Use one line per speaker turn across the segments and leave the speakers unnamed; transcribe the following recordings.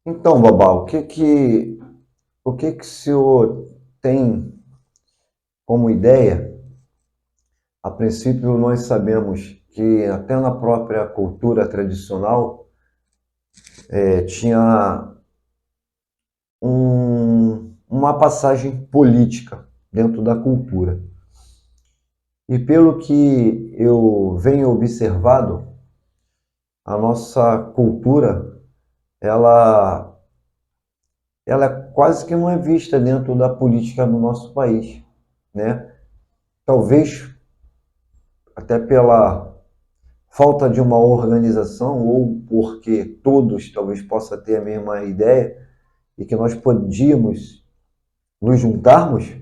Então, Babá, o que que o senhor tem como ideia? A princípio, nós sabemos que até na própria cultura tradicional tinha uma passagem política dentro da cultura. E pelo que eu venho observado, a nossa cultura, ela, ela quase que não é vista dentro da política do nosso país, né? Talvez até pela falta de uma organização ou porque todos talvez possam ter a mesma ideia e que nós podíamos nos juntarmos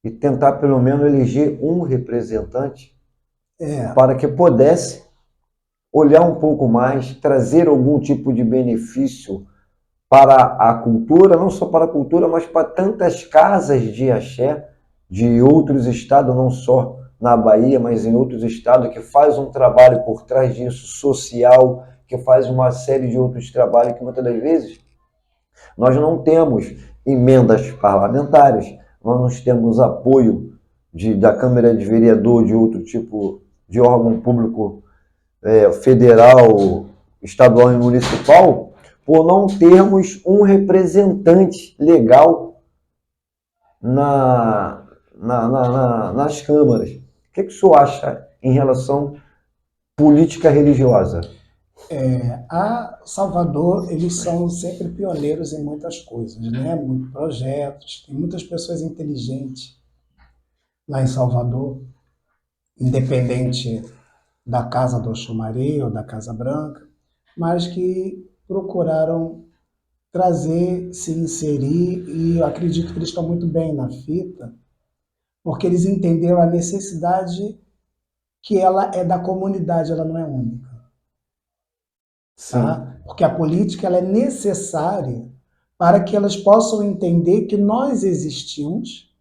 e tentar pelo menos eleger um representante
É,
para que pudesse olhar um pouco mais, trazer algum tipo de benefício para a cultura, não só para a cultura, mas para tantas casas de axé de outros estados, não só na Bahia, mas em outros estados, que faz um trabalho por trás disso, social, que faz uma série de outros trabalhos que muitas das vezes nós não temos emendas parlamentares, nós não temos apoio da Câmara de Vereador, de outro tipo de órgão público federal, estadual e municipal, por não termos um representante legal na, nas câmaras. O que o senhor acha em relação à política religiosa?
a Salvador, eles são sempre pioneiros em muitas coisas, né? Muitos projetos, tem muitas pessoas inteligentes lá em Salvador, independente da Casa do Oxumaré ou da Casa Branca, mas que procuraram trazer, se inserir, e eu acredito que eles estão muito bem na fita, porque eles entenderam a necessidade que ela é da comunidade, ela não é única,
Sim.
tá? Porque a política ela é necessária para que elas possam entender que nós existimos,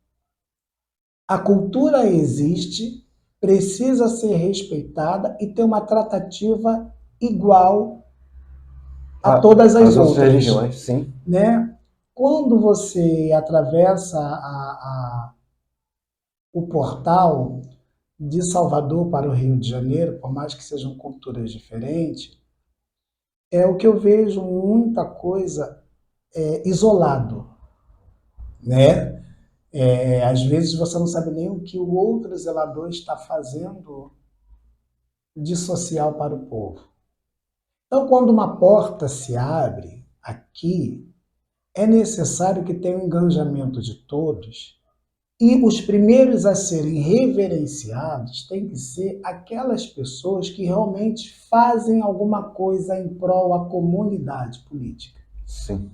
a cultura existe, precisa ser respeitada e ter uma tratativa igual a todas as
As outras
outras,
religiões, sim.
né? Quando você atravessa o portal de Salvador para o Rio de Janeiro, por mais que sejam culturas diferentes, é o que eu vejo muita coisa isolado, né? Às vezes você não sabe nem o que o outro zelador está fazendo de social para o povo. Então, quando uma porta se abre aqui, é necessário que tenha um engajamento de todos. E os primeiros a serem reverenciados têm que ser aquelas pessoas que realmente fazem alguma coisa em prol à comunidade política.
Sim.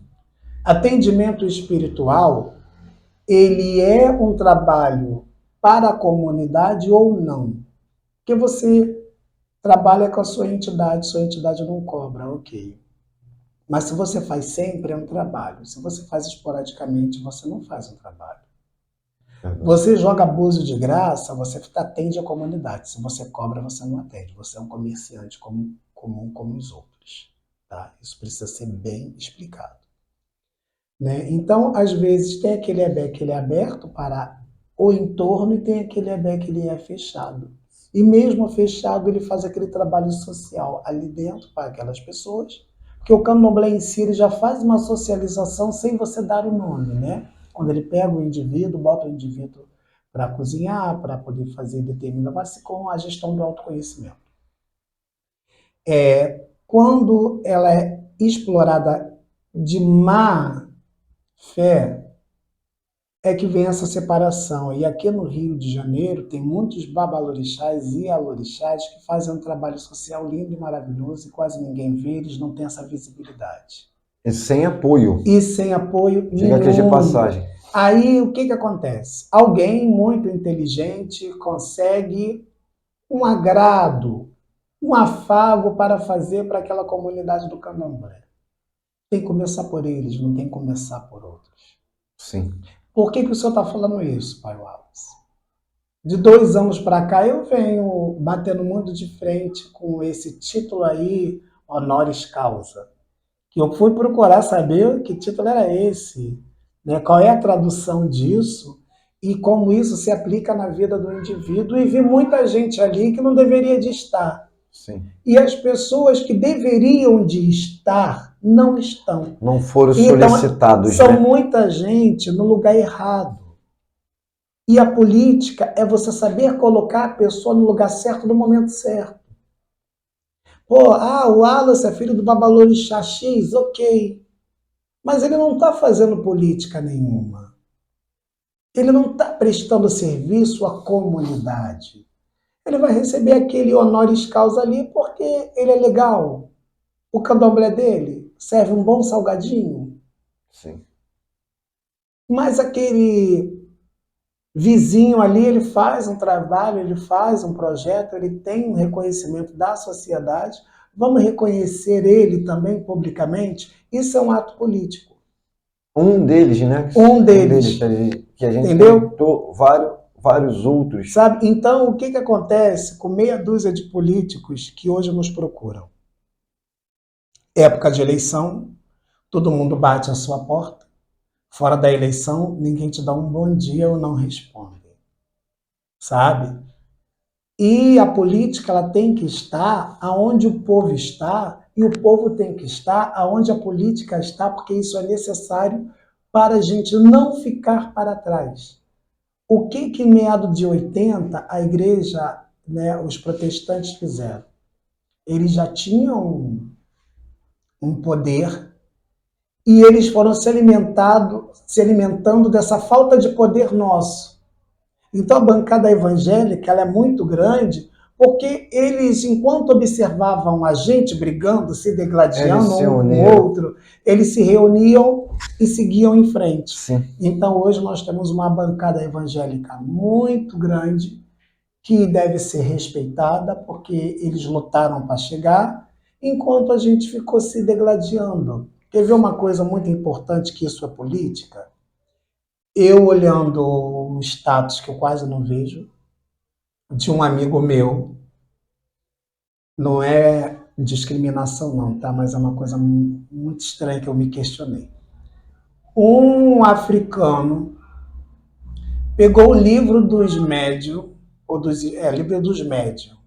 Atendimento espiritual, ele é um trabalho para a comunidade ou não? Porque você trabalha com a sua entidade não cobra, ok. Mas se você faz sempre, é um trabalho. Se você faz esporadicamente, você não faz um trabalho.
Verdade.
Você joga abuso de graça, você atende a comunidade. Se você cobra, você não atende. Você é um comerciante comum como os outros. Tá? Isso precisa ser bem explicado. Né? Então, às vezes, tem aquele EBE que ele é aberto para o entorno e tem aquele EBE que ele é fechado. E mesmo fechado, ele faz aquele trabalho social ali dentro para aquelas pessoas, porque o candomblé em si ele já faz uma socialização sem você dar o nome, né? Quando ele pega o indivíduo, bota o indivíduo para cozinhar, para poder fazer determinada, mas com a gestão do autoconhecimento. Quando ela é explorada de má fé, é que vem essa separação. E aqui no Rio de Janeiro tem muitos babalorixás e alorixás que fazem um trabalho social lindo e maravilhoso e quase ninguém vê, eles não têm essa visibilidade.
E sem apoio,
E sem apoio
diga que é de
nenhum.
passagem.
Aí o que, que acontece? Alguém muito inteligente consegue um agrado, um afago para fazer para aquela comunidade do candomblé. Tem que começar por eles, não tem que começar por outros.
Sim.
Por que, que o senhor está falando isso, pai Wallace? De 2 anos para cá eu venho batendo muito de frente com esse título aí, honoris causa. que eu fui procurar saber que título era esse, né? Qual é a tradução disso e como isso se aplica na vida do indivíduo. E vi muita gente ali que não deveria de estar.
Sim.
E as pessoas que deveriam de estar não estão.
Não foram
Então,
solicitados,
são
né?
muita gente no lugar errado. E a política é você saber colocar a pessoa no lugar certo no momento certo. Pô, o Wallace é filho do Babalorixá X, ok. Mas ele não está fazendo política nenhuma. Ele não está prestando serviço à comunidade. Ele vai receber aquele honoris causa ali porque ele é legal. O candomblé dele serve um bom salgadinho.
Sim.
Mas aquele vizinho ali, ele faz um trabalho, ele faz um projeto, ele tem um reconhecimento da sociedade. Vamos reconhecer ele também publicamente? Isso é um ato político.
Um deles, né?
Um deles.
Que a gente
Entendeu?
tentou vários outros.
Sabe? Então, o que acontece com meia dúzia de políticos que hoje nos procuram? Época de eleição, todo mundo bate a sua porta. Fora da eleição, ninguém te dá um bom dia ou não responde. Sabe? E a política ela tem que estar aonde o povo está e o povo tem que estar aonde a política está, porque isso é necessário para a gente não ficar para trás. O que em meados de 80 a igreja, né, os protestantes fizeram? Eles já tinham um poder e eles foram se alimentando dessa falta de poder nosso. Então a bancada evangélica ela é muito grande porque eles, enquanto observavam a gente brigando, se degladiando um com o outro, eles se reuniam e seguiam em frente.
Sim.
Então hoje nós temos uma bancada evangélica muito grande que deve ser respeitada porque eles lutaram para chegar, enquanto a gente ficou se degladiando. Quer ver uma coisa muito importante que isso é política? Eu olhando o status que eu quase não vejo, de um amigo meu, não é discriminação não, tá? Mas é uma coisa muito estranha que eu me questionei. Um africano pegou o livro dos médios, livro dos médios,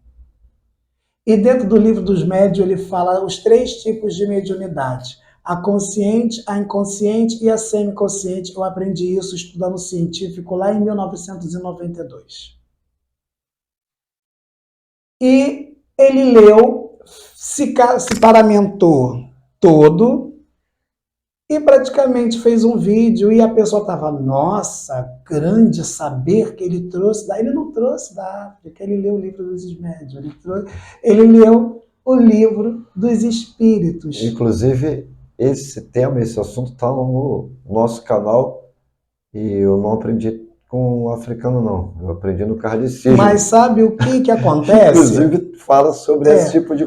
e dentro do livro dos médios ele fala os 3 tipos de mediunidade. A consciente, a inconsciente e a semiconsciente. Eu aprendi isso estudando científico lá em 1992. E ele leu, se paramentou todo e praticamente fez um vídeo e a pessoa estava, nossa, grande saber que ele trouxe. Ele não trouxe da África, ele leu o livro dos médios, ele leu o livro dos espíritos.
Inclusive, esse tema, esse assunto está no nosso canal e eu não aprendi com o africano, não. Eu aprendi no kardecismo.
Mas sabe o que acontece?
Inclusive, fala sobre esse tipo de...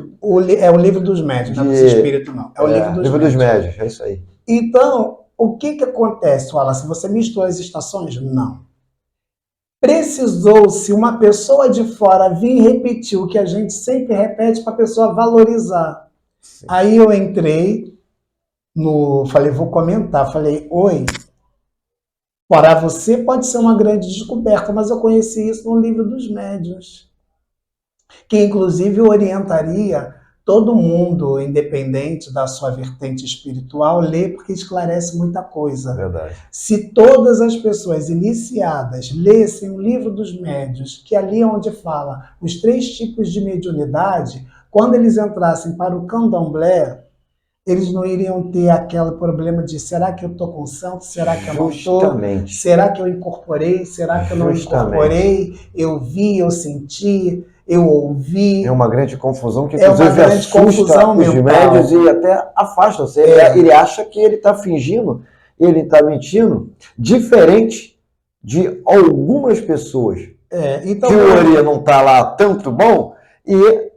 É o livro dos médios, não é dos espíritos, não. É o livro dos médios.
É isso aí.
Então, o que acontece, Wallace? Você mistura as estações? Não. Precisou-se uma pessoa de fora vir repetir o que a gente sempre repete para a pessoa valorizar. Sim. Aí eu entrei falei, vou comentar. Falei, oi, para você pode ser uma grande descoberta, mas eu conheci isso no livro dos médiuns, que inclusive orientaria todo mundo, independente da sua vertente espiritual, ler porque esclarece muita coisa.
Verdade.
Se todas as pessoas iniciadas lessem o livro dos médiuns, que ali é onde fala os 3 tipos de mediunidade, quando eles entrassem para o candomblé, eles não iriam ter aquele problema de será que eu estou com santo, será que eu não estou? Será que eu incorporei, será que eu não incorporei? Eu vi, eu senti, eu ouvi.
É uma grande confusão que inclusive
assusta
os médios e até afasta você. Ele acha que ele está fingindo, ele está mentindo, diferente de algumas pessoas
então,
que o orelha não está lá tanto bom e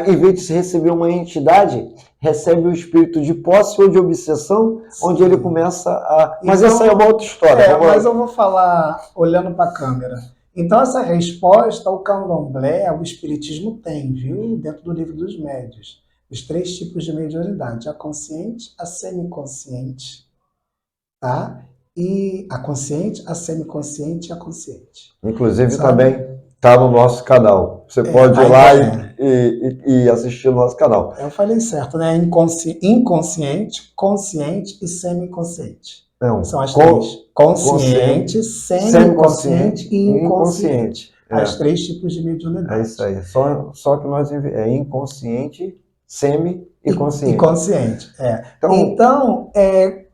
em vez de se receber uma entidade, recebe o espírito de posse ou de obsessão, sim, onde ele começa a... Mas então, essa é uma outra história.
Mas eu vou falar olhando para a câmera. Então essa resposta o candomblé, o espiritismo tem, viu? Dentro do livro dos médios. Os 3 tipos de mediunidade: a consciente, a semiconsciente, tá? E a consciente, a semiconsciente e a consciente.
Inclusive
Sabe?
também está no nosso canal. Você pode ir lá e assistir o nosso canal.
Eu falei certo, né? Inconsciente, consciente e semiconsciente.
Não,
São as 3. Consciente, semiconsciente e inconsciente. As 3 tipos de mediunidade.
É isso aí. Só que nós é inconsciente, semi e consciente.
E consciente, Então,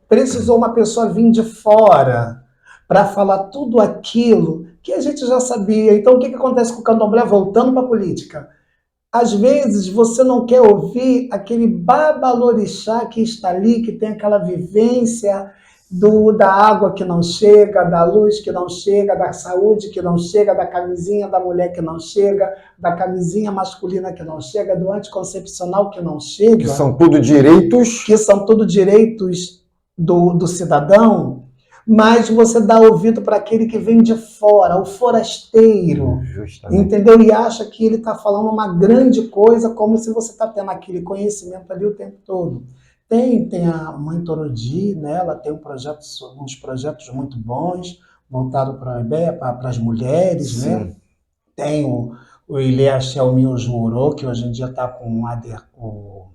precisou uma pessoa vir de fora para falar tudo aquilo que a gente já sabia. Então, o que acontece com o candomblé? Voltando para a política. Às vezes, você não quer ouvir aquele babalorixá que está ali, que tem aquela vivência da água que não chega, da luz que não chega, da saúde que não chega, da camisinha da mulher que não chega, da camisinha masculina que não chega, do anticoncepcional que não chega.
Que são tudo direitos.
Que são tudo direitos do cidadão, mas você dá ouvido para aquele que vem de fora, o forasteiro. Justamente. Entendeu? E acha que ele está falando uma grande coisa, como se você está tendo aquele conhecimento ali o tempo todo. Tem a Mãe Torodi, né? Ela tem uns projetos muito bons, voltados para as mulheres,
sim,
né? Tem o Ilea Shelmi Jurô, que hoje em dia está com o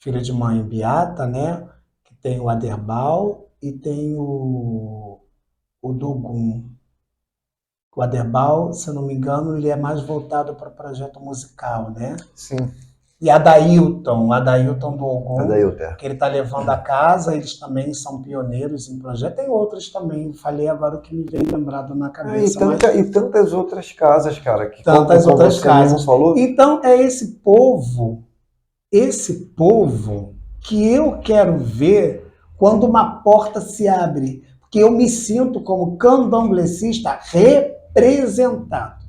filho de mãe Beata, né? Que tem o Aderbal e tem o Dogum. O Aderbal, se eu não me engano, ele é mais voltado para o projeto musical, né?
Sim.
E a Adailton do Ogum, que ele está levando a casa, eles também são pioneiros em projeto. Tem outros também, falei agora o que me veio lembrado na cabeça.
E tantas outras casas, cara.
Tantas outras casas. Falou. Então, é esse povo que eu quero ver quando uma porta se abre, porque eu me sinto como candomblessista representado.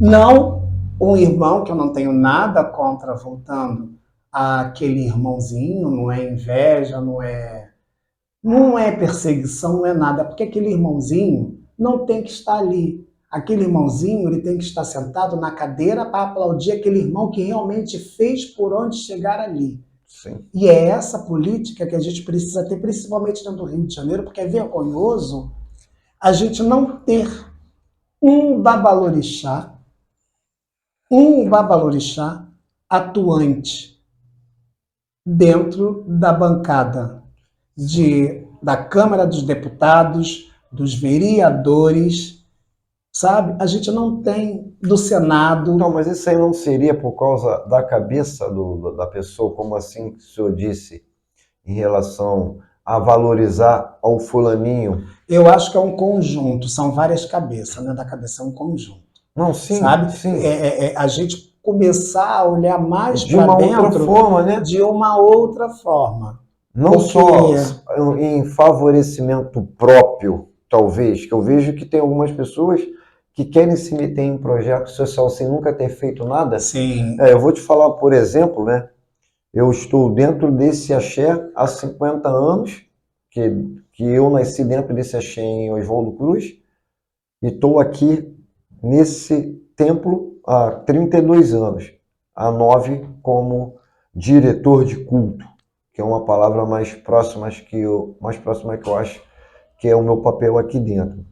Não um irmão, que eu não tenho nada contra, voltando àquele irmãozinho, não é inveja, não é perseguição, não é nada, porque aquele irmãozinho não tem que estar ali. Aquele irmãozinho, ele tem que estar sentado na cadeira para aplaudir aquele irmão que realmente fez por onde chegar ali.
Sim.
E é essa política que a gente precisa ter, principalmente dentro do Rio de Janeiro, porque é vergonhoso a gente não ter um babalorixá atuante dentro da bancada da Câmara dos Deputados, dos vereadores, sabe? A gente não tem do Senado.
Não, mas isso aí não seria por causa da cabeça da pessoa, como assim que o senhor disse, em relação a valorizar ao fulaninho?
Eu acho que é um conjunto, são várias cabeças, né? Da cabeça é um conjunto.
Não, sim,
sabe?
Sim.
A gente começar a olhar mais
para dentro. De uma outra forma, né?
De uma outra forma.
Não só em favorecimento próprio, talvez, que eu vejo que tem algumas pessoas que querem se meter em projeto social sem nunca ter feito nada.
Sim.
Eu vou te falar, por exemplo, né? Eu estou dentro desse axé há 50 anos, que eu nasci dentro desse axé em Oswaldo Cruz, e estou aqui nesse templo há 32 anos, há 9 como diretor de culto, que é uma palavra mais próxima que eu acho que é o meu papel aqui dentro.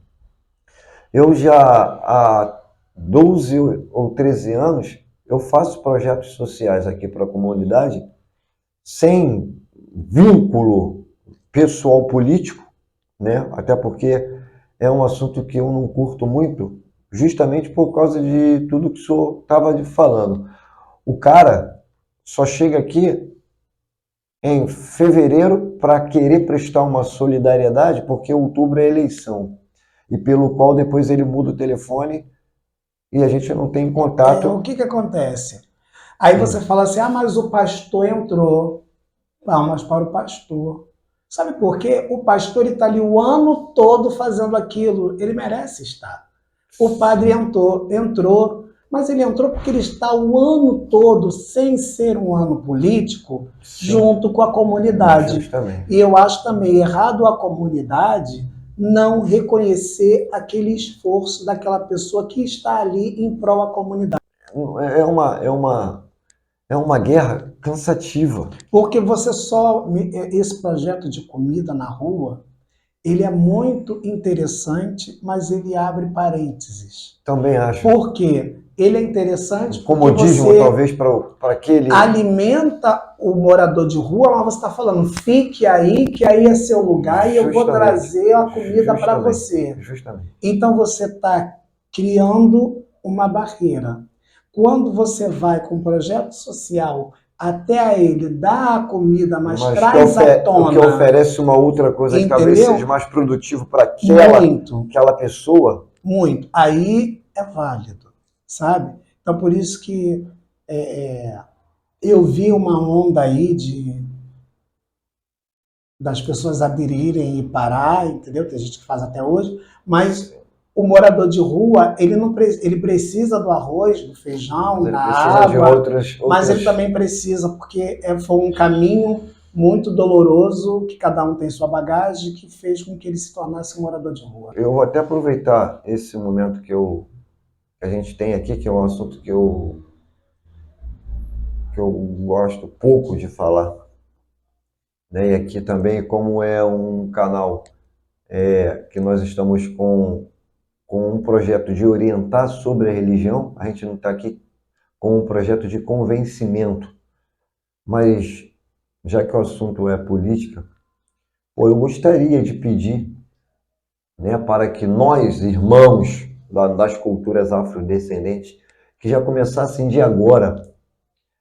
Eu já há 12 ou 13 anos eu faço projetos sociais aqui para a comunidade sem vínculo pessoal político, né? Até porque é um assunto que eu não curto muito, justamente por causa de tudo que o senhor estava falando. O cara só chega aqui em fevereiro para querer prestar uma solidariedade, porque outubro é eleição, e pelo qual depois ele muda o telefone e a gente não tem contato.
O que acontece? Aí você fala assim, mas o pastor entrou. Palmas para o pastor. Sabe por quê? O pastor está ali o ano todo fazendo aquilo. Ele merece estar. O padre entrou, mas ele entrou porque ele está o ano todo, sem ser um ano político, sim, junto com a comunidade. Justamente. E eu acho também errado a comunidade não reconhecer aquele esforço daquela pessoa que está ali em prol da comunidade.
É uma guerra cansativa.
Porque esse projeto de comida na rua, ele é muito interessante, mas ele abre parênteses.
Também acho.
Por quê? Ele é interessante
Um
porque
comodismo,
você
talvez, para aquele...
alimenta o morador de rua, mas você está falando, fique aí, que aí é seu lugar e eu vou
Justamente.
trazer a comida para
Justamente.
você.
Justamente.
Então você está criando uma barreira. Quando você vai com um projeto social até a ele dar a comida, mas traz à tona...
que oferece uma outra coisa que talvez
Entendeu?
seja mais produtivo para
Muito,
aquela pessoa.
muito. Aí é válido, sabe? Então, por isso que eu vi uma onda aí das pessoas aderirem e parar, entendeu? Tem gente que faz até hoje, mas o morador de rua, ele precisa do arroz, do feijão, da água, mas ele também precisa, porque foi um caminho muito doloroso, que cada um tem sua bagagem, que fez com que ele se tornasse um morador de rua.
Eu vou até aproveitar esse momento que a gente tem aqui, que é um assunto que eu gosto pouco de falar, né? E aqui também, como é um canal que nós estamos com um projeto de orientar sobre a religião, a gente não está aqui com um projeto de convencimento, mas já que o assunto é política, eu gostaria de pedir, né, para que nós, irmãos das culturas afrodescendentes, que já começassem de agora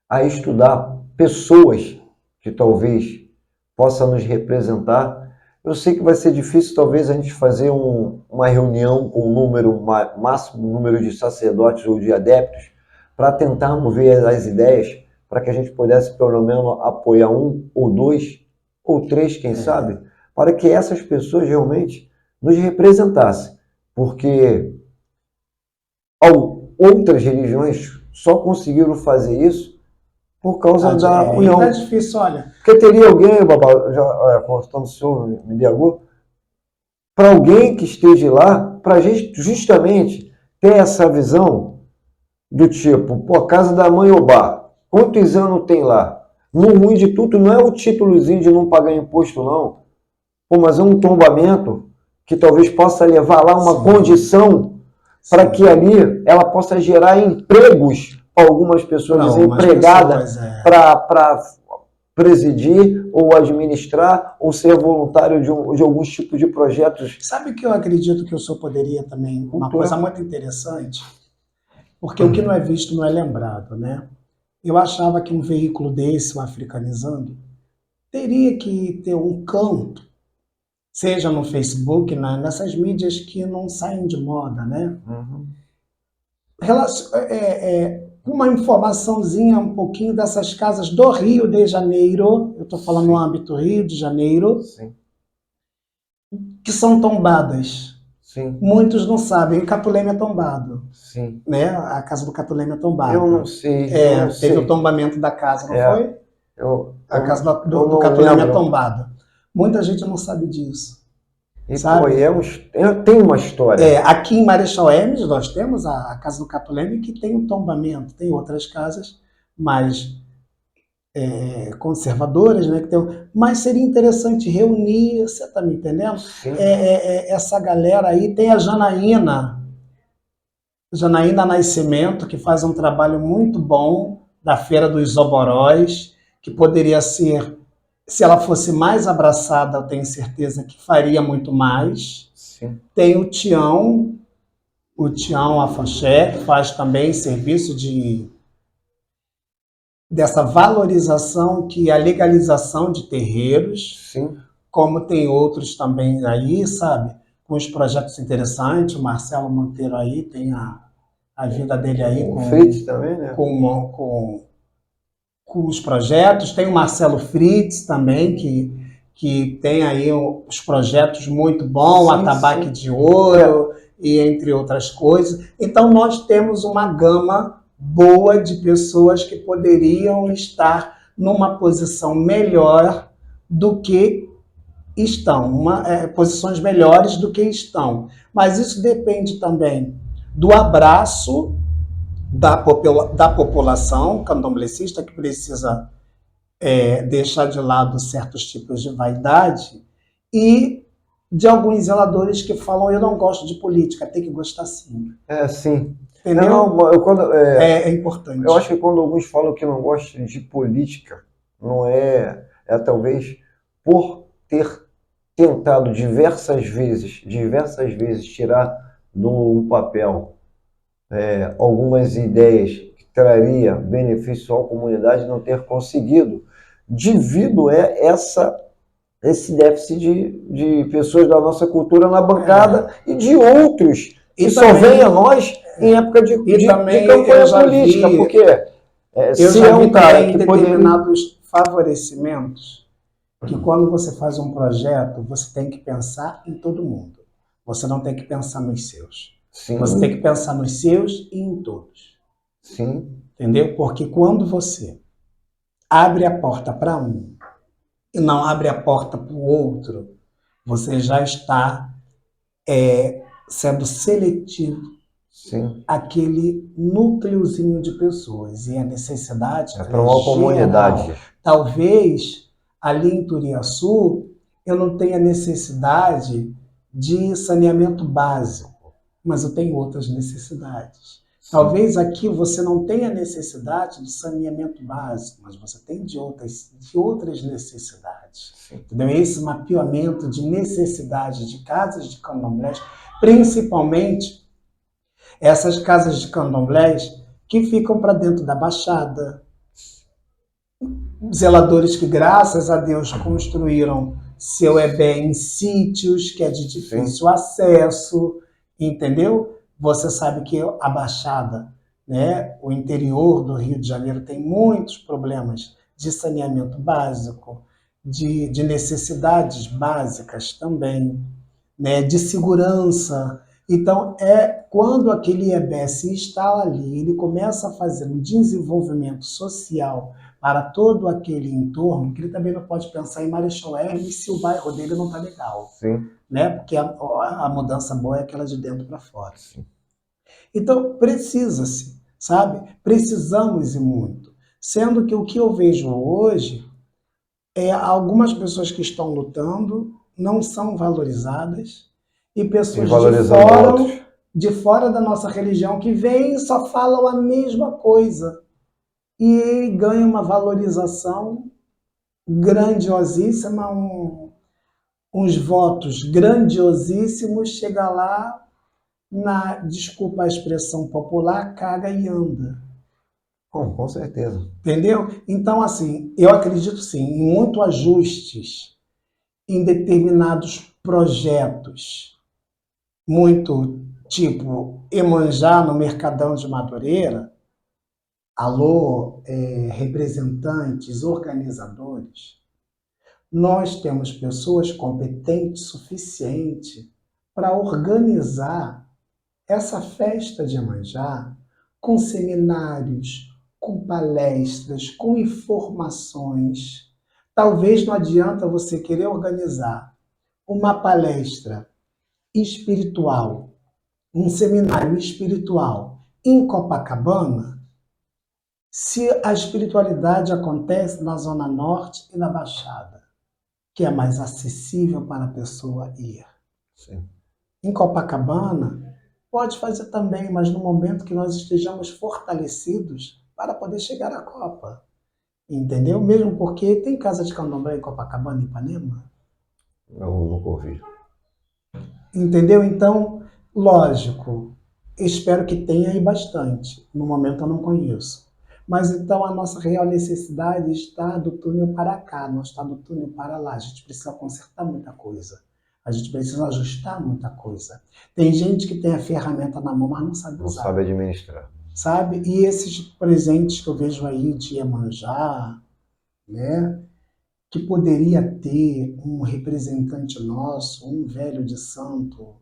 a estudar pessoas que talvez possam nos representar. Eu sei que vai ser difícil talvez a gente fazer uma reunião com um máximo número de sacerdotes ou de adeptos para tentar mover as ideias, para que a gente pudesse pelo menos apoiar 1 ou 2 ou 3, quem sabe, para que essas pessoas realmente nos representassem, porque outras religiões só conseguiram fazer isso por causa da união.
Tá difícil, olha.
Porque teria alguém, quando o senhor me diagou, para alguém que esteja lá, para justamente ter essa visão do tipo, a casa da mãe Obá, quantos anos tem lá? No ruim de tudo, não é o títulozinho de não pagar imposto, não. Mas é um tombamento que talvez possa levar lá uma condição para que ali ela possa gerar empregos para algumas pessoas desempregadas para presidir ou administrar ou ser voluntário de alguns tipos de projetos.
Sabe o que eu acredito que o senhor poderia também, uma coisa muito interessante, porque o que não é visto não é lembrado, né? Eu achava que um veículo desse, o Africanizando, teria que ter um canto, seja no Facebook, nessas mídias que não saem de moda, né? Uma informaçãozinha um pouquinho dessas casas do Rio de Janeiro, eu estou falando no âmbito Rio de Janeiro, que são tombadas.
Sim.
Muitos não sabem, o Catuleme é tombado.
Sim.
Né? A casa do Catuleme é tombada.
Eu não sei.
Teve o tombamento da casa, não foi?
A
casa do Catuleme é tombada. Muita gente não sabe disso.
E sabe? Tem uma história.
Aqui em Marechal Hermes nós temos a casa do Catuleme que tem um tombamento, tem outras casas mais conservadoras, né? Mas seria interessante reunir, você está me entendendo? Essa galera aí, tem a Janaína Nascimento, que faz um trabalho muito bom da Feira dos Oboróis, que poderia ser, se ela fosse mais abraçada, eu tenho certeza que faria muito mais.
Sim.
Tem o Tião Afanché, que faz também serviço dessa valorização, que é a legalização de terreiros.
Sim.
Como tem outros também aí, sabe? Com os projetos interessantes, o Marcelo Monteiro aí tem a vida dele aí
com o Fritz também, né?
Com os projetos. Tem o Marcelo Fritz também, que tem aí os projetos muito bons, Atabaque de Ouro, e entre outras coisas. Então nós temos uma gama boa de pessoas que poderiam estar numa posição melhor do que estão, posições melhores do que estão. Mas isso depende também do abraço da população candomblessista que precisa deixar de lado certos tipos de vaidade e de alguns zeladores que falam eu não gosto de política, tem que gostar sim.
Sim.
Entendeu? É importante.
Eu acho que quando alguns falam que não gostam de política, não é talvez por ter tentado diversas vezes tirar do papel algumas ideias que traria benefício à comunidade, não ter conseguido, devido a esse déficit de pessoas da nossa cultura na bancada e de outros que só vêm a nós em época de campanha política, porque
eu já vi um cara que determinados favorecimentos que quando você faz um projeto, você tem que pensar em todo mundo. Você não tem que pensar nos seus. Sim. Você tem que pensar nos seus e em todos.
Sim.
Entendeu? Porque quando você abre a porta para um e não abre a porta para o outro, você já está sendo seletivo.
Sim.
Aquele núcleozinho de pessoas. E a necessidade
para uma comunidade.
Talvez ali em Turiaçu eu não tenha necessidade de saneamento básico, mas eu tenho outras necessidades. Sim. Talvez aqui você não tenha necessidade do saneamento básico, mas você tem de outras necessidades. Sim. Entendeu? Esse mapeamento de necessidade de casas de candomblés, principalmente essas casas de candomblés que ficam para dentro da Baixada, zeladores que, graças a Deus, construíram seu ebé em sítios que é de difícil acesso, entendeu? Você sabe que a Baixada, né, o interior do Rio de Janeiro tem muitos problemas de saneamento básico, de necessidades básicas também, né, de segurança. Então, quando aquele ebé se instala ali, ele começa a fazer um desenvolvimento social para todo aquele entorno, que ele também não pode pensar em Marechal Hermes se o bairro dele não está legal.
Sim.
Né? Porque a mudança boa é aquela de dentro para fora. Sim. Então, precisa-se, sabe? Precisamos e muito. Sendo que o que eu vejo hoje algumas pessoas que estão lutando não são valorizadas e pessoas de fora da nossa religião que vêm e só falam a mesma coisa e ganham uma valorização grandiosíssima, uns votos grandiosíssimos, chega lá, desculpa a expressão popular, caga e anda.
Com certeza.
Entendeu? Então, assim, eu acredito sim em muitos ajustes em determinados projetos, muito tipo Iemanjá no Mercadão de Madureira. Alô, representantes, organizadores, nós temos pessoas competentes o suficiente para organizar essa festa de Iemanjá com seminários, com palestras, com informações. Talvez não adianta você querer organizar uma palestra espiritual, um seminário espiritual em Copacabana, se a espiritualidade acontece na Zona Norte e na Baixada, que é mais acessível para a pessoa ir.
Sim.
Em Copacabana, pode fazer também, mas no momento que nós estejamos fortalecidos para poder chegar à Copa. Entendeu? Mesmo porque tem casa de candomblé em Copacabana e Ipanema.
Eu nunca ouvi.
Entendeu? Então, lógico, espero que tenha aí bastante. No momento eu não conheço. Mas então a nossa real necessidade está do túnel para cá, não está do túnel para lá. A gente precisa consertar muita coisa. A gente precisa ajustar muita coisa. Tem gente que tem a ferramenta na mão, mas não sabe usar.
Não sabe administrar.
Sabe? E esses presentes que eu vejo aí de Iemanjá, né? Que poderia ter um representante nosso, um velho de santo,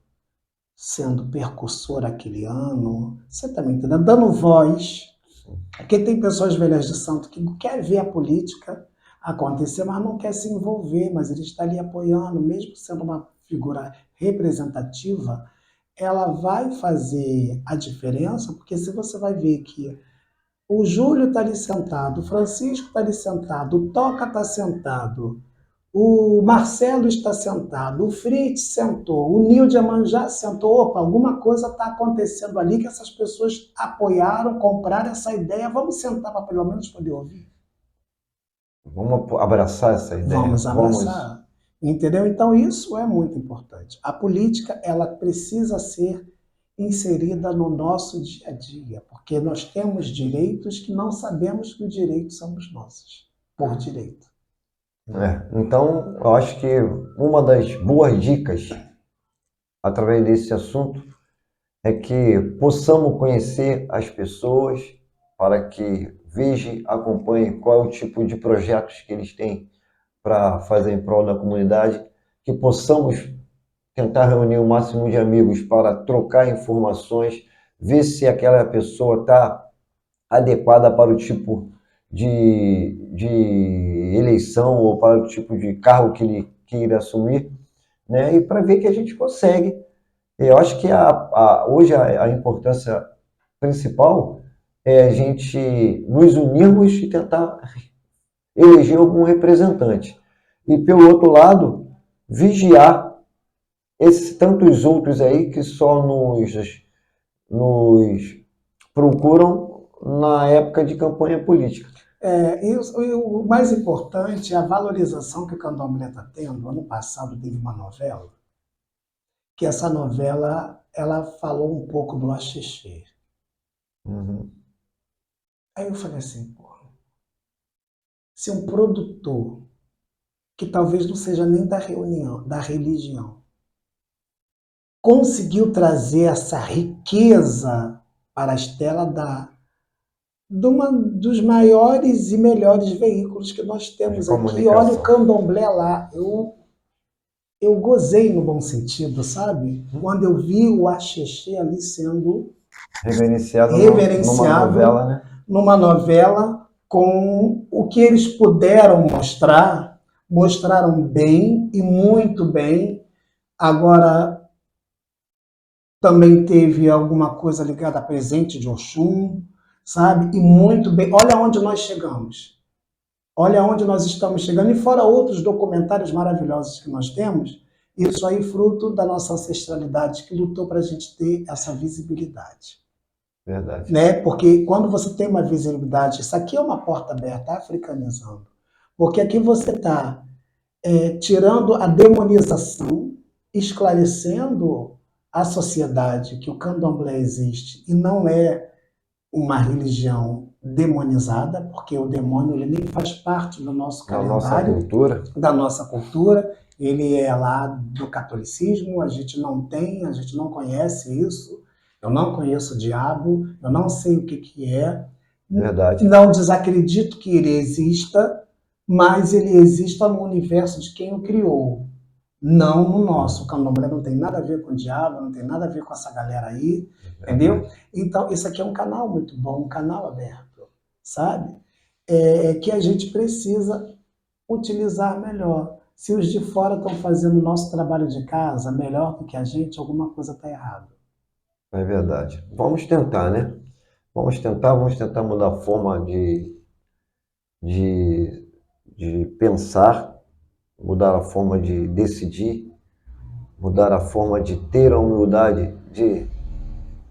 sendo percussor aquele ano. Você está me entendendo? Dando voz. Porque tem pessoas velhas de santo que quer ver a política acontecer, mas não quer se envolver, mas ele está ali apoiando, mesmo sendo uma figura representativa, ela vai fazer a diferença, porque se você vai ver que o Júlio está ali sentado, o Francisco está ali sentado, o Toca está sentado, o Marcelo está sentado, o Fritz sentou, o Nil de Amanjá sentou. Opa, alguma coisa está acontecendo ali que essas pessoas apoiaram, compraram essa ideia. Vamos sentar para pelo menos poder ouvir.
Vamos abraçar essa ideia.
Vamos abraçar. Entendeu? Então isso é muito importante. A política, ela precisa ser inserida no nosso dia a dia, porque nós temos direitos que não sabemos que os direitos somos nossos, por direito.
Então, eu acho que uma das boas dicas através desse assunto é que possamos conhecer as pessoas para que veja, acompanhe qual é o tipo de projetos que eles têm para fazer em prol da comunidade, que possamos tentar reunir o máximo de amigos para trocar informações, ver se aquela pessoa está adequada para o tipo de eleição ou para o tipo de cargo que ele queira assumir, né? E para ver que a gente consegue. Eu acho que hoje a importância principal é a gente nos unirmos e tentar eleger algum representante. E, pelo outro lado, vigiar tantos outros aí que só nos procuram na época de campanha política.
E o mais importante é a valorização que o candomblé está tendo. Ano passado teve uma novela, que essa novela ela falou um pouco do axixê. Aí eu falei assim, pô, se um produtor, que talvez não seja nem da religião, conseguiu trazer essa riqueza para as telas dos maiores e melhores veículos que nós temos aqui. Olha o candomblé lá. Eu gozei no bom sentido, sabe? Quando eu vi o axixê ali sendo
reverenciado numa novela, né?
Numa novela, com o que eles puderam mostrar, mostraram bem e muito bem. Agora, também teve alguma coisa ligada a presente de Oxum, sabe? E muito bem. Olha onde nós chegamos. Olha onde nós estamos chegando. E fora outros documentários maravilhosos que nós temos, isso aí fruto da nossa ancestralidade, que lutou para a gente ter essa visibilidade.
Verdade.
Né? Porque quando você tem uma visibilidade, isso aqui é uma porta aberta, africanizando. Porque aqui você está tirando a demonização, esclarecendo a sociedade que o candomblé existe e não é uma religião demonizada, porque o demônio ele nem faz parte do nosso calendário, da nossa cultura. Ele é lá do catolicismo, a gente não conhece isso. Eu não conheço o diabo, eu não sei o que é.
Verdade.
Não desacredito que ele exista, mas ele exista no universo de quem o criou, não no nosso. O candomblé não tem nada a ver com o diabo, não tem nada a ver com essa galera aí, entendeu? Então, isso aqui é um canal muito bom, um canal aberto, sabe? Que a gente precisa utilizar melhor. Se os de fora estão fazendo o nosso trabalho de casa melhor do que a gente, alguma coisa está errada.
É verdade. Vamos tentar, né? Vamos tentar mudar a forma de pensar, mudar a forma de decidir, mudar a forma de ter a humildade de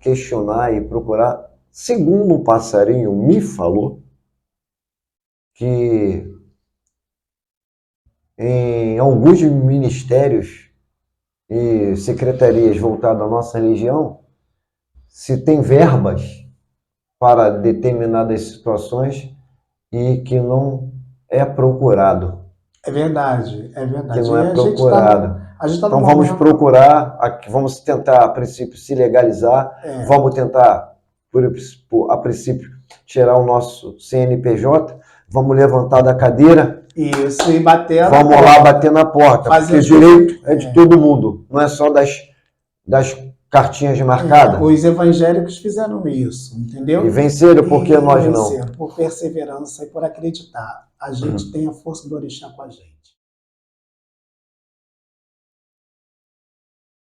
questionar e procurar. Segundo um passarinho me falou, que em alguns ministérios e secretarias voltadas à nossa religião, se tem verbas para determinadas situações e que não é procurado.
É verdade, é verdade.
Que não é procurado. Então vamos procurar, vamos tentar a princípio se legalizar, vamos tentar a princípio tirar o nosso CNPJ, vamos levantar da cadeira.
Isso, e bater.
Vamos lá bater na porta, porque o direito é de todo mundo, não é só das cartinhas marcadas.
Os evangélicos fizeram isso, entendeu?
E venceram, porque nós não?
Por perseverança e por acreditar. A gente tem a força do orixá com a gente.